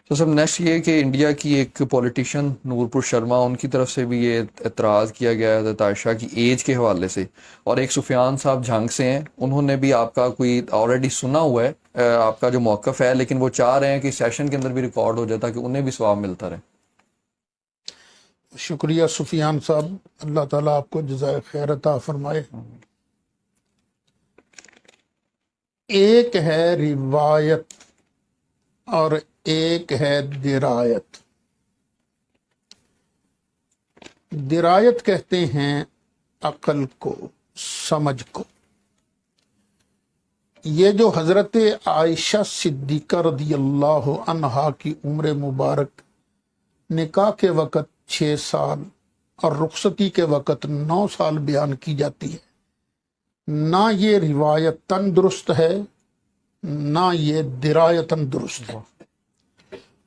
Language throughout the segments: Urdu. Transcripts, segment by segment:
تو سب نیکسٹ یہ کہ انڈیا کی ایک پولیٹیشین نورپور شرما، ان کی طرف سے بھی یہ اعتراض کیا گیا ہے حضرت عائشہ کی ایج کے حوالے سے، اور ایک سفیان صاحب جھنگ سے ہیں، انہوں نے بھی آپ کا کوئی آلریڈی سنا ہوا ہے آپ کا جو موقف ہے، لیکن وہ چاہ رہے ہیں کہ سیشن کے اندر بھی ریکارڈ ہو جائے تاکہ انہیں بھی ثواب ملتا رہے۔ شکریہ سفیان صاحب، اللہ تعالیٰ آپ کو جزائے خیر عطا فرمائے۔ ایک ہے روایت اور ایک ہے درایت۔ درایت کہتے ہیں عقل کو، سمجھ کو۔ یہ جو حضرت عائشہ صدیقہ رضی اللہ عنہا کی عمر مبارک نکاح کے وقت 6 سال اور رخصتی کے وقت 9 سال بیان کی جاتی ہے، نہ یہ روایتاً درست ہے نہ یہ درایتاً درست ہے۔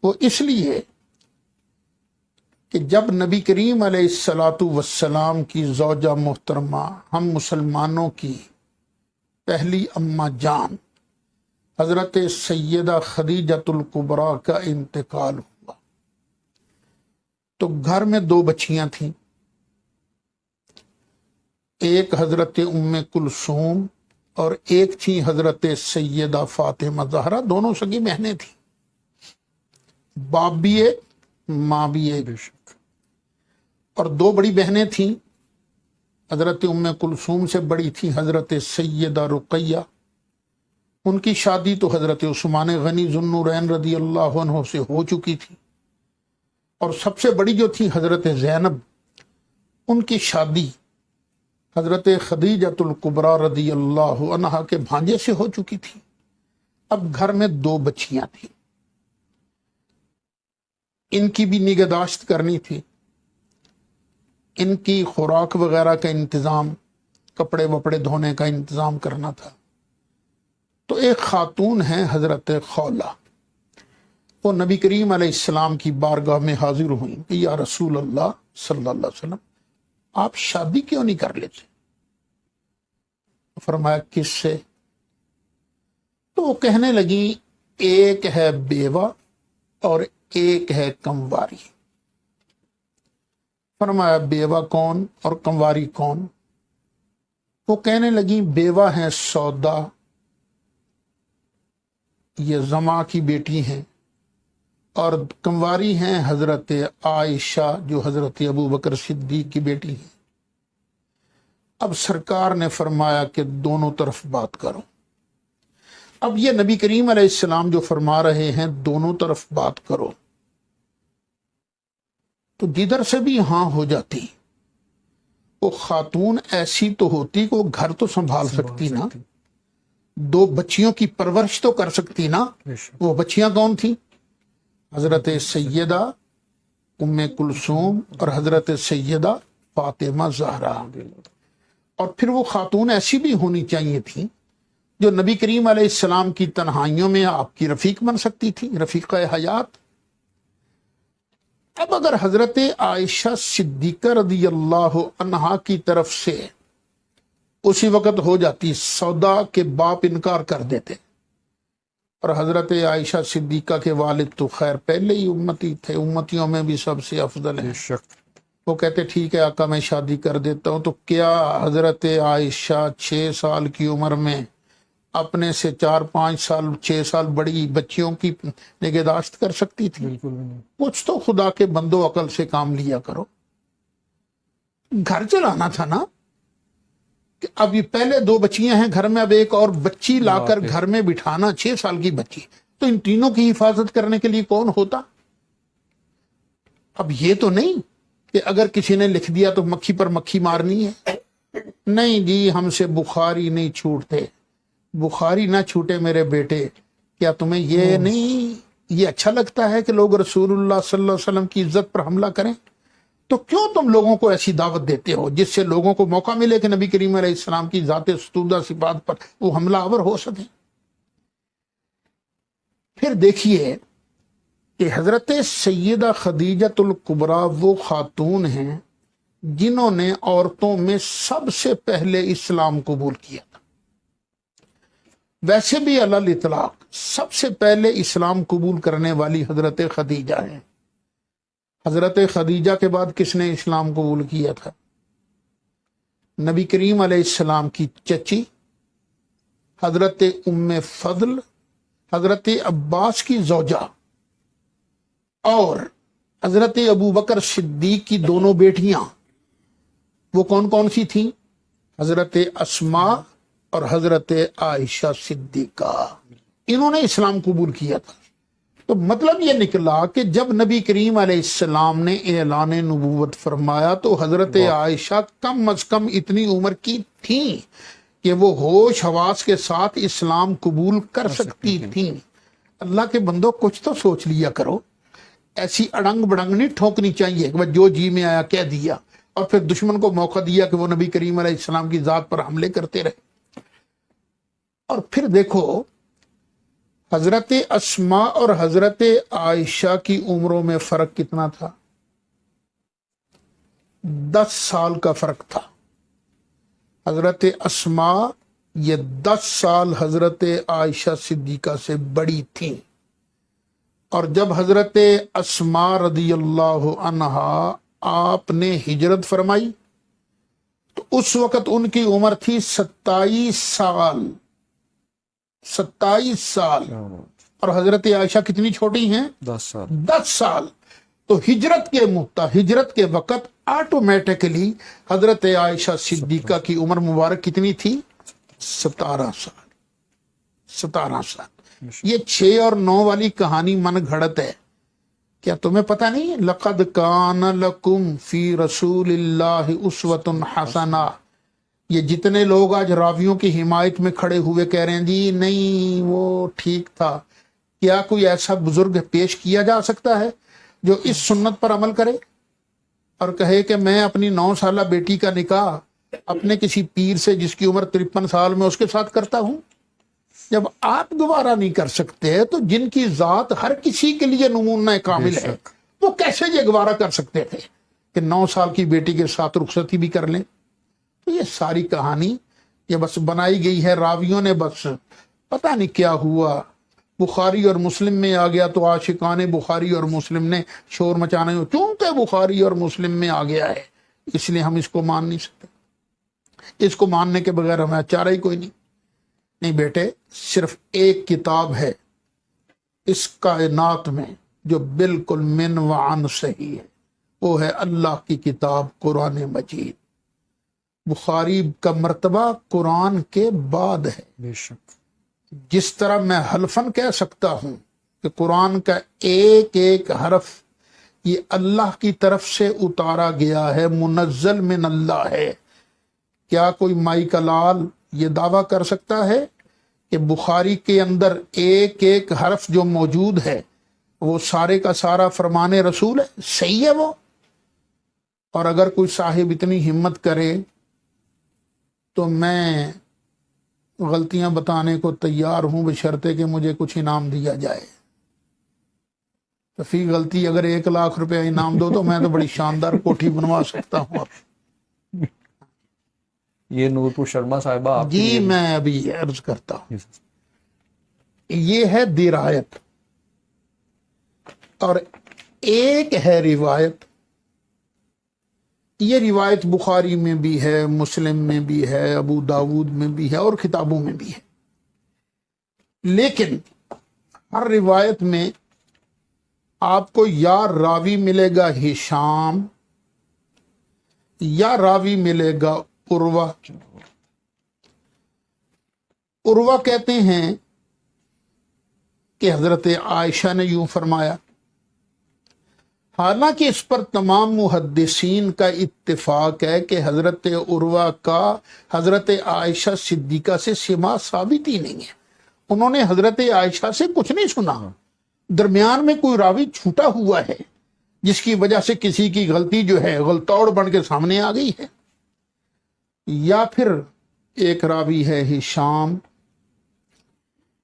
وہ اس لیے کہ جب نبی کریم علیہ السلام کی زوجہ محترمہ، ہم مسلمانوں کی پہلی اماں جان حضرت سیدہ خدیجۃ الکبریٰ کا انتقال ہوا تو گھر میں 2 بچیاں تھیں، ایک حضرت ام کلثوم اور ایک تھی حضرت سیدہ فاطمہ زہرا، دونوں سگی بہنیں تھیں، باپ بھی ایک ماں بھی ایک۔ اور 2 بڑی بہنیں تھیں، حضرت ام کلثوم سے بڑی تھی حضرت سیدہ رقیہ، ان کی شادی تو حضرت عثمان غنی ذو النورین رضی اللہ عنہ سے ہو چکی تھی، اور سب سے بڑی جو تھی حضرت زینب، ان کی شادی حضرت خدیجۃ الکبریٰ رضی اللہ عنہا کے بھانجے سے ہو چکی تھی۔ اب گھر میں 2 بچیاں تھیں، ان کی بھی نگہداشت کرنی تھی، ان کی خوراک وغیرہ کا انتظام، کپڑے وپڑے دھونے کا انتظام کرنا تھا۔ تو ایک خاتون ہیں حضرت خولہ، وہ نبی کریم علیہ السلام کی بارگاہ میں حاضر ہوئیں کہ یا رسول اللہ صلی اللہ علیہ وسلم، آپ شادی کیوں نہیں کر لیتے؟ فرمایا کس سے؟ تو وہ کہنے لگی ایک ہے بیوہ اور ایک ہے کنواری۔ فرمایا بیوہ کون اور کنواری کون؟ وہ کہنے لگی بیوہ ہیں سودا، یہ زما کی بیٹی ہیں، اور کنواری ہیں حضرت عائشہ جو حضرت ابو بکر صدیق کی بیٹی ہیں۔ اب سرکار نے فرمایا کہ دونوں طرف بات کرو۔ اب یہ نبی کریم علیہ السلام جو فرما رہے ہیں دونوں طرف بات کرو، تو جدھر سے بھی ہاں ہو جاتی، وہ خاتون ایسی تو ہوتی کہ وہ گھر تو سنبھال سکتی نا، 2 بچیوں کی پرورش تو کر سکتی نا۔ وہ بچیاں کون تھیں؟ حضرت سیدہ ام کلثوم اور حضرت سیدہ فاطمہ زہرا۔ اور پھر وہ خاتون ایسی بھی ہونی چاہیے تھی جو نبی کریم علیہ السلام کی تنہائیوں میں آپ کی رفیق بن سکتی تھی، رفیقہ حیات۔ اب اگر حضرت عائشہ صدیقہ رضی اللہ عنہا کی طرف سے اسی وقت ہو جاتی، سودا کے باپ انکار کر دیتے، اور حضرت عائشہ صدیقہ کے والد تو خیر پہلے ہی امتی تھے، امتیوں میں بھی سب سے افضل ہیں، وہ کہتے ٹھیک ہے آقا میں شادی کر دیتا ہوں، تو کیا حضرت عائشہ 6 سال کی عمر میں اپنے سے 4-5 سال 6 سال بڑی بچیوں کی نگہداشت کر سکتی تھی؟ بالکل بھی نہیں۔ کچھ تو خدا کے بندو عقل سے کام لیا کرو، گھر چلانا تھا نا۔ کہ اب یہ پہلے 2 بچیاں ہیں گھر میں، اب ایک اور بچی لا کر گھر میں بٹھانا، 6 سال کی بچی، تو ان تینوں کی حفاظت کرنے کے لیے کون ہوتا؟ اب یہ تو نہیں کہ اگر کسی نے لکھ دیا تو مکھی پر مکھی مارنی ہے، نہیں جی، ہم سے بخاری نہیں چھوٹتے، بخاری نہ چھوٹے میرے بیٹے۔ کیا تمہیں یہ نہیں یہ اچھا لگتا ہے کہ لوگ رسول اللہ صلی اللہ علیہ وسلم کی عزت پر حملہ کریں؟ تو کیوں تم لوگوں کو ایسی دعوت دیتے ہو جس سے لوگوں کو موقع ملے کہ نبی کریم علیہ السلام کی ذات ستودہ صفات پر وہ حملہ آور ہو سکے؟ پھر دیکھیے کہ حضرت سیدہ خدیجۃ الکبریٰ وہ خاتون ہیں جنہوں نے عورتوں میں سب سے پہلے اسلام قبول کیا تھا، ویسے بھی علل اطلاق سب سے پہلے اسلام قبول کرنے والی حضرت خدیجہ ہیں. حضرت خدیجہ کے بعد کس نے اسلام قبول کیا تھا؟ نبی کریم علیہ السلام کی چچی حضرت ام فضل، حضرت عباس کی زوجہ، اور حضرت ابو بکر صدیق کی دونوں بیٹیاں. وہ کون کون سی تھیں؟ حضرت اسماء اور حضرت عائشہ صدیقہ. انہوں نے اسلام قبول کیا تھا. تو مطلب یہ نکلا کہ جب نبی کریم علیہ السلام نے اعلان نبوت فرمایا تو حضرت عائشہ کم از کم اتنی عمر کی تھیں کہ وہ ہوش حواس کے ساتھ اسلام قبول کر سکتی تھیں. اللہ کے بندو کچھ تو سوچ لیا کرو. ایسی اڑنگ بڑنگ نہیں ٹھوکنی چاہیے کہ جو جی میں آیا کہہ دیا اور پھر دشمن کو موقع دیا کہ وہ نبی کریم علیہ السلام کی ذات پر حملے کرتے رہے. اور پھر دیکھو حضرت اسماء اور حضرت عائشہ کی عمروں میں فرق کتنا تھا؟ 10 سال کا فرق تھا. حضرت اسماء یہ 10 سال حضرت عائشہ صدیقہ سے بڑی تھیں. اور جب حضرت اسماء رضی اللہ عنہا آپ نے ہجرت فرمائی تو اس وقت ان کی عمر تھی 27 سال. 27 سال. اور حضرت عائشہ کتنی چھوٹی ہیں؟ 10 سال. 10 سال. تو ہجرت کے وقت آٹومیٹکلی حضرت عائشہ صدیقہ کی عمر مبارک کتنی تھی؟ 17 سال. 17 سال. یہ 6 اور 9 والی کہانی من گھڑت ہے. کیا تمہیں پتہ نہیں؟ لقد کان لکم فی رسول اللہ اسوۃ حسنہ. یہ جتنے لوگ آج راویوں کی حمایت میں کھڑے ہوئے کہہ رہے ہیں جی نہیں وہ ٹھیک تھا، کیا کوئی ایسا بزرگ پیش کیا جا سکتا ہے جو اس سنت پر عمل کرے اور کہے کہ میں اپنی 9 سالہ بیٹی کا نکاح اپنے کسی پیر سے جس کی عمر 53 سال میں اس کے ساتھ کرتا ہوں؟ جب آپ گوارا نہیں کر سکتے تو جن کی ذات ہر کسی کے لیے نمونہ کامل ہے وہ کیسے یہ گوارا کر سکتے تھے کہ 9 سال کی بیٹی کے ساتھ رخصتی بھی کر لیں؟ تو یہ ساری کہانی یہ بس بنائی گئی ہے راویوں نے. بس پتہ نہیں کیا ہوا، بخاری اور مسلم میں آ گیا تو عاشقان بخاری اور مسلم نے شور مچانا ہو. چونکہ بخاری اور مسلم میں آ گیا ہے اس لیے ہم اس کو مان نہیں سکتے. اس کو ماننے کے بغیر ہمیں چارہ ہی کوئی نہیں. نہیں بیٹے، صرف ایک کتاب ہے اس کائنات میں جو بالکل من وعن صحیح ہے، وہ ہے اللہ کی کتاب قرآن مجید. بخاری کا مرتبہ قرآن کے بعد ہے. بے شک. جس طرح میں حلفاً کہہ سکتا ہوں کہ قرآن کا ایک ایک حرف یہ اللہ کی طرف سے اتارا گیا ہے، منزل من اللہ ہے. کیا کوئی مائی کا لال یہ دعویٰ کر سکتا ہے کہ بخاری کے اندر ایک ایک حرف جو موجود ہے وہ سارے کا سارا فرمان رسول ہے؟ صحیح ہے وہ. اور اگر کوئی صاحب اتنی ہمت کرے تو میں غلطیاں بتانے کو تیار ہوں بشرطے کہ مجھے کچھ انعام دیا جائے. تو فی غلطی اگر 1 لاکھ روپے انعام دو تو میں تو بڑی شاندار کوٹھی بنوا سکتا ہوں. یہ نورپور شرما صاحبہ آپ کے جی لیے میں ابھی عرض کرتا ہوں. یہ ہے درایت اور ایک ہے روایت. یہ روایت بخاری میں بھی ہے، مسلم میں بھی ہے، ابو داود میں بھی ہے اور کتابوں میں بھی ہے. لیکن ہر روایت میں آپ کو یا راوی ملے گا ہشام یا راوی ملے گا عروہ. عروہ کہتے ہیں کہ حضرت عائشہ نے یوں فرمایا. حالانکہ اس پر تمام محدثین کا اتفاق ہے کہ حضرت عروہ کا حضرت عائشہ صدیقہ سے سماع ثابت ہی نہیں ہے. انہوں نے حضرت عائشہ سے کچھ نہیں سنا. درمیان میں کوئی راوی چھوٹا ہوا ہے جس کی وجہ سے کسی کی غلطی جو ہے غلطوڑ بن کے سامنے آ گئی ہے. یا پھر ایک راوی ہے ہشام.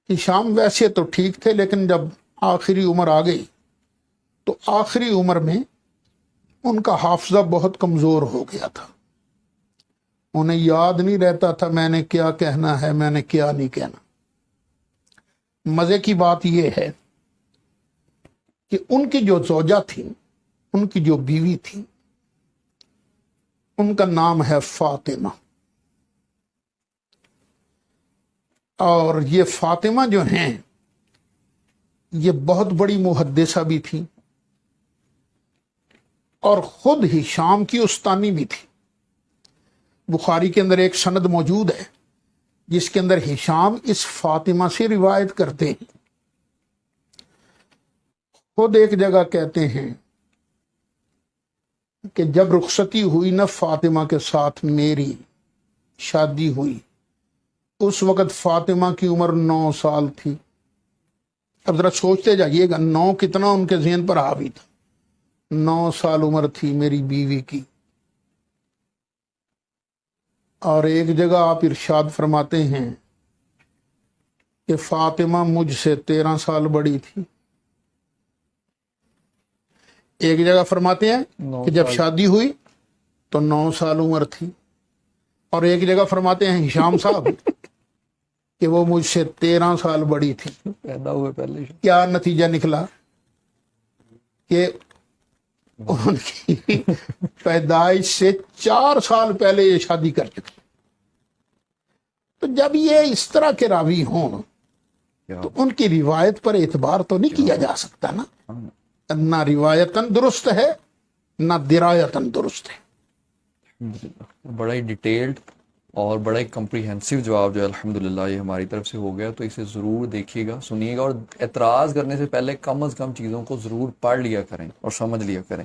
ہشام ویسے تو ٹھیک تھے لیکن جب آخری عمر آ گئی تو آخری عمر میں ان کا حافظہ بہت کمزور ہو گیا تھا. انہیں یاد نہیں رہتا تھا میں نے کیا کہنا ہے، میں نے کیا نہیں کہنا. مزے کی بات یہ ہے کہ ان کی جو زوجہ تھی، ان کی جو بیوی تھی، ان کا نام ہے فاطمہ، اور یہ فاطمہ جو ہیں یہ بہت بڑی محدثہ بھی تھی اور خود ہشام کی استانی بھی تھی۔ بخاری کے اندر ایک سند موجود ہے جس کے اندر ہشام اس فاطمہ سے روایت کرتے ہیں۔ خود ایک جگہ کہتے ہیں کہ جب رخصتی ہوئی نا فاطمہ کے ساتھ میری شادی ہوئی، اس وقت فاطمہ کی عمر 9 سال تھی۔ اب ذرا سوچتے جائیے گا 9 کتنا ان کے ذہن پر حاوی تھا۔ 9 سال عمر تھی میری بیوی کی، اور ایک جگہ آپ ارشاد فرماتے ہیں کہ فاطمہ مجھ سے 13 سال بڑی تھی۔ ایک جگہ فرماتے ہیں کہ جب شادی ہوئی تو 9 سال عمر تھی، اور ایک جگہ فرماتے ہیں ہشام صاحب کہ وہ مجھ سے 13 سال بڑی تھی۔ پیدا ہوئے پہلے کیا نتیجہ نکلا کہ ان کی پیدائش سے 4 سال پہلے یہ شادی کر چکے۔ تو جب یہ اس طرح کے راوی ہوں تو ان کی روایت پر اعتبار تو نہیں کیا جا سکتا نا، نہ روایتاً درست ہے نہ درایتاً درست ہے۔ بڑا ہی ڈیٹیلڈ اور بڑا ہی کمپریہنسو جواب جو ہے الحمدللہ یہ ہماری طرف سے ہو گیا، تو اسے ضرور دیکھیے گا، سنیے گا، اور اعتراض کرنے سے پہلے کم از کم چیزوں کو ضرور پڑھ لیا کریں اور سمجھ لیا کریں۔